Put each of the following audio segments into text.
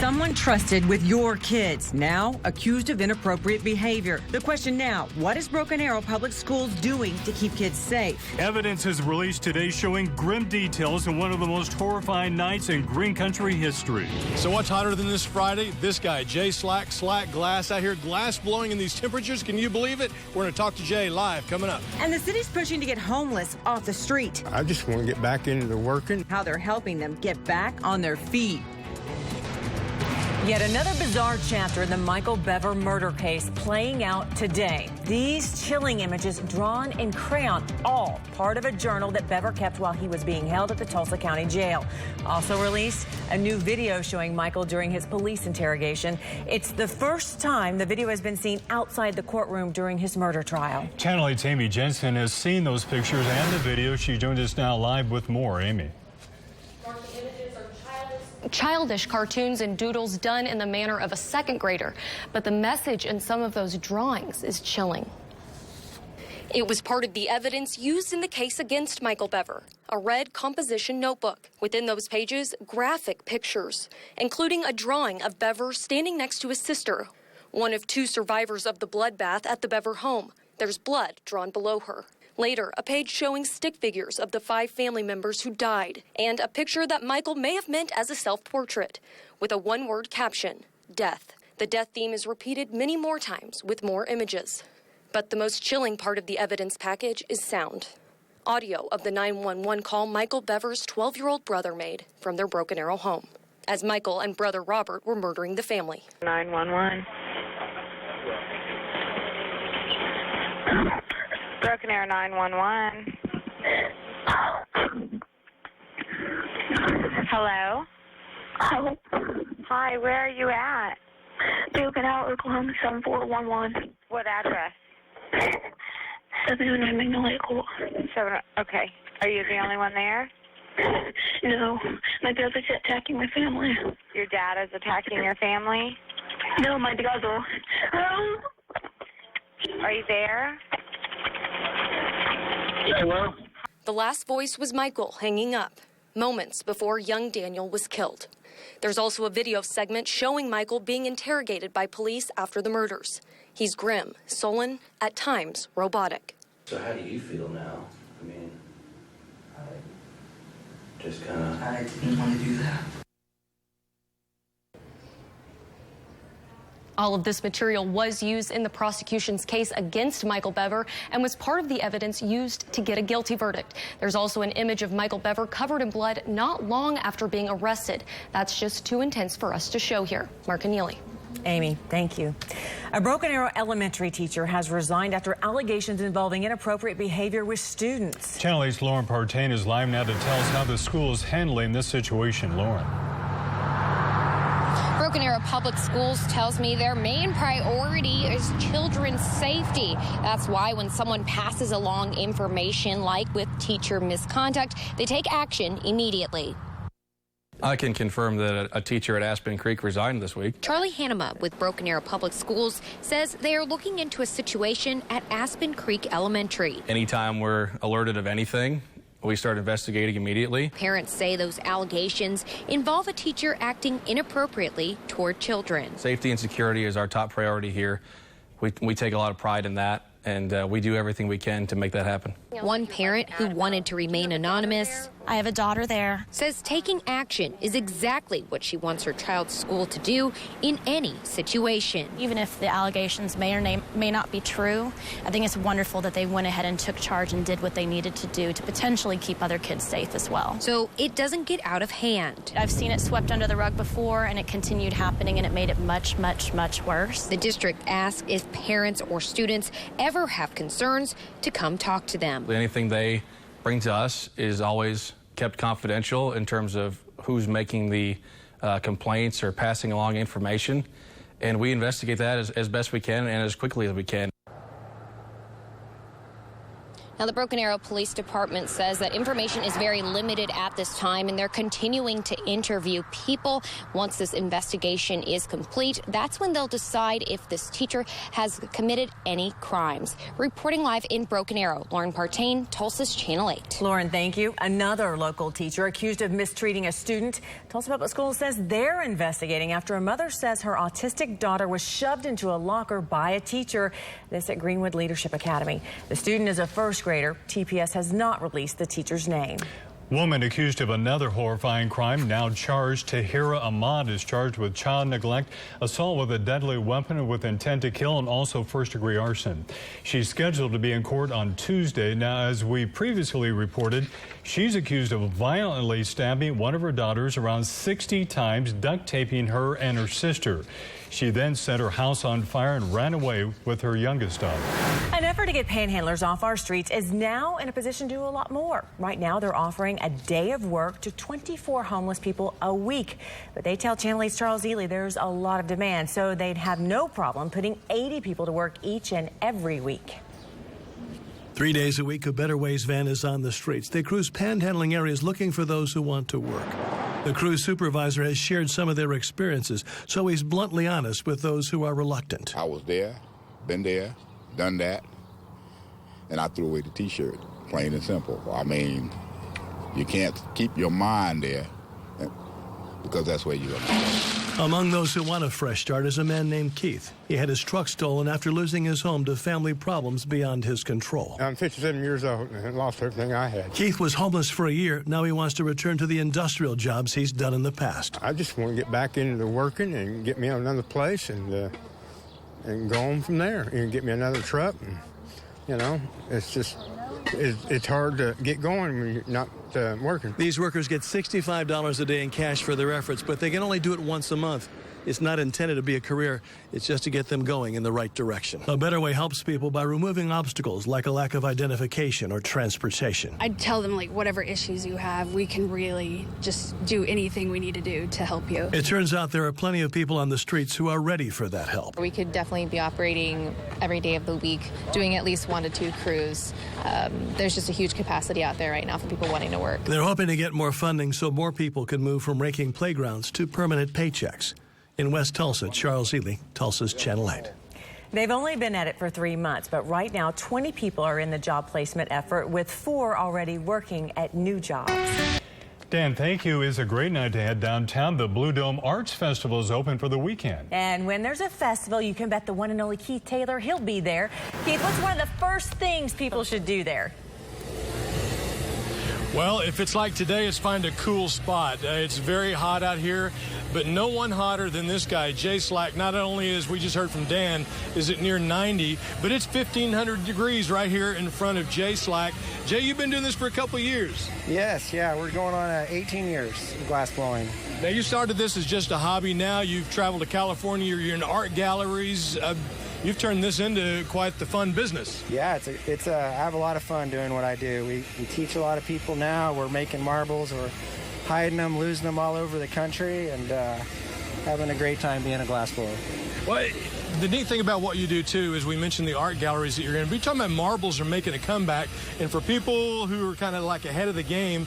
Someone trusted with your kids, now accused of inappropriate behavior. The question now, what is Broken Arrow Public Schools doing to keep kids safe? Evidence is released today showing grim details in one of the most horrifying nights in green country history. So what's hotter than this Friday? This guy, Jay Slack Glass out here, glass blowing in these temperatures. Can you believe it? We're going to talk to Jay live coming up. And the city's pushing to get homeless off the street. I just want to get back into working. How they're helping them get back on their feet. Yet another bizarre chapter in the Michael Bever murder case playing out today. These chilling images drawn in crayon, all part of a journal that Bever kept while he was being held at the Tulsa County Jail. Also released, a new video showing Michael during his police interrogation. It's the first time the video has been seen outside the courtroom during his murder trial. Channel 8's Amy Jensen has seen those pictures and the video. She joins us now live with more. Amy. Childish cartoons and doodles done in the manner of a second grader, but the message in some of those drawings is chilling. It was part of the evidence used in the case against Michael Bever, a red composition notebook. Within those pages, graphic pictures, including a drawing of Bever standing next to his sister, one of two survivors of the bloodbath at the Bever home. There's blood drawn below her. Later, a page showing stick figures of the 5 family members who died, and a picture that Michael may have meant as a self-portrait, with a one-word caption, death. The death theme is repeated many more times with more images. But the most chilling part of the evidence package is sound. Audio of the 911 call Michael Bever's 12-year-old brother made from their Broken Arrow home, as Michael and brother Robert were murdering the family. 911. Broken Arrow 911. Hello? Hello. Hi, where are you at? Broken Arrow, Oklahoma 7411. What address? 709 Magnolia Court. Okay. Are you the only one there? No. My brother's attacking my family. Your dad is attacking your family? No, my brother. Are you there? Hello? The last voice was Michael hanging up, moments before young Daniel was killed. There's also a video segment showing Michael being interrogated by police after the murders. He's grim, sullen, at times robotic. So how do you feel now? I mean, I didn't want to do that. All of this material was used in the prosecution's case against Michael Bever and was part of the evidence used to get a guilty verdict. There's also an image of Michael Bever covered in blood not long after being arrested. That's just too intense for us to show here. Mark and Neely. Amy, thank you. A Broken Arrow elementary teacher has resigned after allegations involving inappropriate behavior with students. Channel 8's Lauren Partain is live now to tell us how the school is handling this situation. Lauren. Broken Arrow Public Schools tells me their main priority is children's safety. That's why when someone passes along information like with teacher misconduct, they take action immediately. I can confirm that a teacher at Aspen Creek resigned this week. Charlie Hanema with Broken Arrow Public Schools says they are looking into a situation at Aspen Creek Elementary. Anytime we're alerted of anything, we start investigating immediately. Parents say those allegations involve a teacher acting inappropriately toward children. Safety and security is our top priority here. We take a lot of pride in that, and we do everything we can to make that happen. One parent who wanted to remain anonymous, I have a daughter there, says taking action is exactly what she wants her child's school to do in any situation. Even if the allegations may or may not be true, I think it's wonderful that they went ahead and took charge and did what they needed to do to potentially keep other kids safe as well. So it doesn't get out of hand. I've seen it swept under the rug before, and it continued happening, and it made it much, much, much worse. The district asks if parents or students ever have concerns to come talk to them. Anything they bring to us is always kept confidential in terms of who's making the complaints or passing along information, and we investigate that as best we can and as quickly as we can. Now, the Broken Arrow Police Department says that information is very limited at this time, and they're continuing to interview people. Once this investigation is complete, that's when they'll decide if this teacher has committed any crimes. Reporting live in Broken Arrow, Lauren Partain, Tulsa's Channel 8. Lauren, thank you. Another local teacher accused of mistreating a student. Tulsa Public Schools says they're investigating after a mother says her autistic daughter was shoved into a locker by a teacher. This at Greenwood Leadership Academy. The student is a first grader. TPS has not released the teacher's name. Woman accused of another horrifying crime now charged. Tahira Ahmad is charged with child neglect, assault with a deadly weapon with intent to kill, and also first-degree arson. She's scheduled to be in court on Tuesday. Now, as we previously reported, she's accused of violently stabbing one of her daughters around 60 times, duct taping her and her sister. She then set her house on fire and ran away with her youngest daughter. An effort to get panhandlers off our streets is now in a position to do a lot more. Right now, they're offering a day of work to 24 homeless people a week. But they tell Channel 8's Charles Ely there's a lot of demand, so they'd have no problem putting 80 people to work each and every week. 3 days a week, a Better Ways van is on the streets. They cruise panhandling areas looking for those who want to work. The crew supervisor has shared some of their experiences, so he's bluntly honest with those who are reluctant. I was there, been there, done that, and I threw away the T-shirt, plain and simple. I mean, you can't keep your mind there because that's where you are. Among those who want a fresh start is a man named Keith. He had his truck stolen after losing his home to family problems beyond his control. I'm 57 years old and lost everything I had. Keith was homeless for a year. Now he wants to return to the industrial jobs he's done in the past. I just want to get back into working and get me on another place and go on from there and get me another truck. And, you know, it's hard to get going when you're not working. These workers get $65 a day in cash for their efforts, but they can only do it once a month. It's not intended to be a career. It's just to get them going in the right direction. A Better Way helps people by removing obstacles like a lack of identification or transportation. I'd tell them, like, whatever issues you have, we can really just do anything we need to do to help you. It turns out there are plenty of people on the streets who are ready for that help. We could definitely be operating every day of the week, doing at least 1 to 2 crews. There's just a huge capacity out there right now for people wanting to work. They're hoping to get more funding so more people can move from raking playgrounds to permanent paychecks. In West Tulsa, Charles Ely, Tulsa's Channel 8. They've only been at it for 3 months, but right now 20 people are in the job placement effort, with 4 already working at new jobs. Dan, thank you. It's a great night to head downtown. The Blue Dome Arts Festival is open for the weekend. And when there's a festival, you can bet the one and only Keith Taylor, he'll be there. Keith, what's one of the first things people should do there? Well, if it's like today, it's find a cool spot. It's very hot out here, but no one hotter than this guy, Jay Slack. Not only, as we just heard from Dan, is it near 90, but it's 1,500 degrees right here in front of Jay Slack. Jay, you've been doing this for a couple of years. Yes, yeah, we're going on 18 years of glass blowing. Now, you started this as just a hobby. Now you've traveled to California. You're in art galleries. You've turned this into quite the fun business. Yeah, I have a lot of fun doing what I do. We teach a lot of people now. We're making marbles. We're hiding them, losing them all over the country, and having a great time being a glass blower. Well, the neat thing about what you do, too, is we mentioned the art galleries that you're going to be talking about. Marbles are making a comeback. And for people who are kind of like ahead of the game,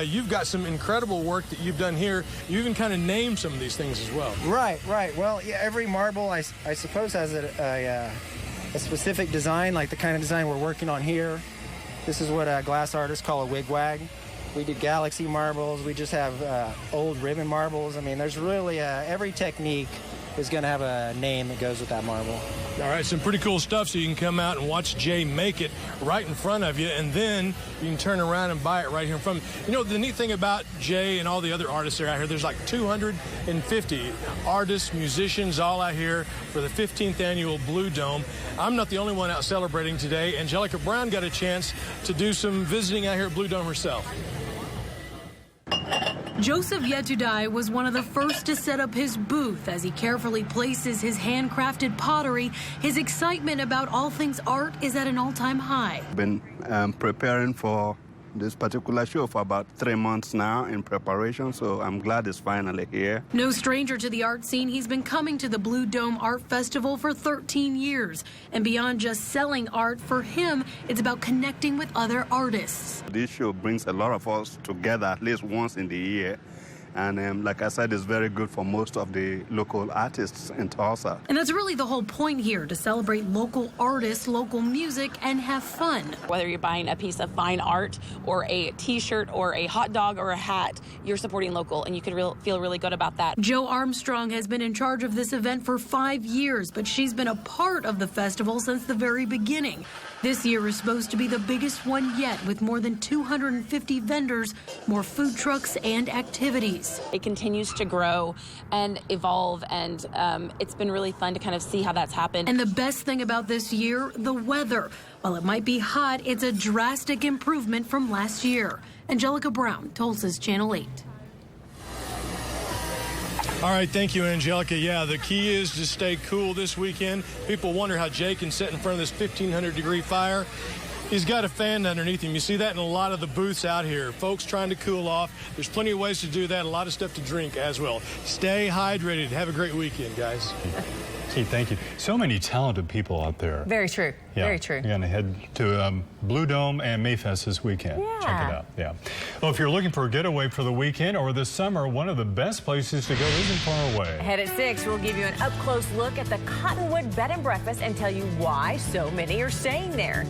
you've got some incredible work that you've done here. You even kind of named some of these things as well. Right. Well, yeah, every marble, I suppose, has a specific design, like the kind of design we're working on here. This is what glass artists call a wigwag. We do galaxy marbles. We just have old ribbon marbles. I mean, there's really every technique is going to have a name that goes with that marble. All right, some pretty cool stuff, so you can come out and watch Jay make it right in front of you, and then you can turn around and buy it right here in front of you. You know, the neat thing about Jay and all the other artists that are out here, there's like 250 artists, musicians, all out here for the 15th annual Blue Dome. I'm not the only one out celebrating today. Angelica Brown got a chance to do some visiting out here at Blue Dome herself. Joseph Yetudai was one of the first to set up his booth. As he carefully places his handcrafted pottery, his excitement about all things art is at an all-time high. Been preparing for this particular show for about 3 months now in preparation, so I'm glad it's finally here. No stranger to the art scene, he's been coming to the Blue Dome Art Festival for 13 years. And beyond just selling art, for him, it's about connecting with other artists. This show brings a lot of us together at least once in the year. And like I said, it's very good for most of the local artists in Tulsa. And that's really the whole point here, to celebrate local artists, local music, and have fun. Whether you're buying a piece of fine art or a T-shirt or a hot dog or a hat, you're supporting local, and you can feel really good about that. Jo Armstrong has been in charge of this event for 5 years, but she's been a part of the festival since the very beginning. This year is supposed to be the biggest one yet, with more than 250 vendors, more food trucks, and activities. It continues to grow and evolve, and it's been really fun to kind of see how that's happened. And the best thing about this year, the weather. While it might be hot, it's a drastic improvement from last year. Angelica Brown, Tulsa's Channel 8. All right, thank you, Angelica. Yeah, the key is to stay cool this weekend. People wonder how Jay can sit in front of this 1,500-degree fire. He's got a fan underneath him. You see that in a lot of the booths out here. Folks trying to cool off. There's plenty of ways to do that. A lot of stuff to drink as well. Stay hydrated. Have a great weekend, guys. Keith, thank you. So many talented people out there. Very true. Yeah. Very true. You're going to head to Blue Dome and Mayfest this weekend. Yeah. Check it out. Yeah. Well, if you're looking for a getaway for the weekend or this summer, one of the best places to go isn't far away. Ahead at 6, we'll give you an up-close look at the Cottonwood Bed and Breakfast and tell you why so many are staying there.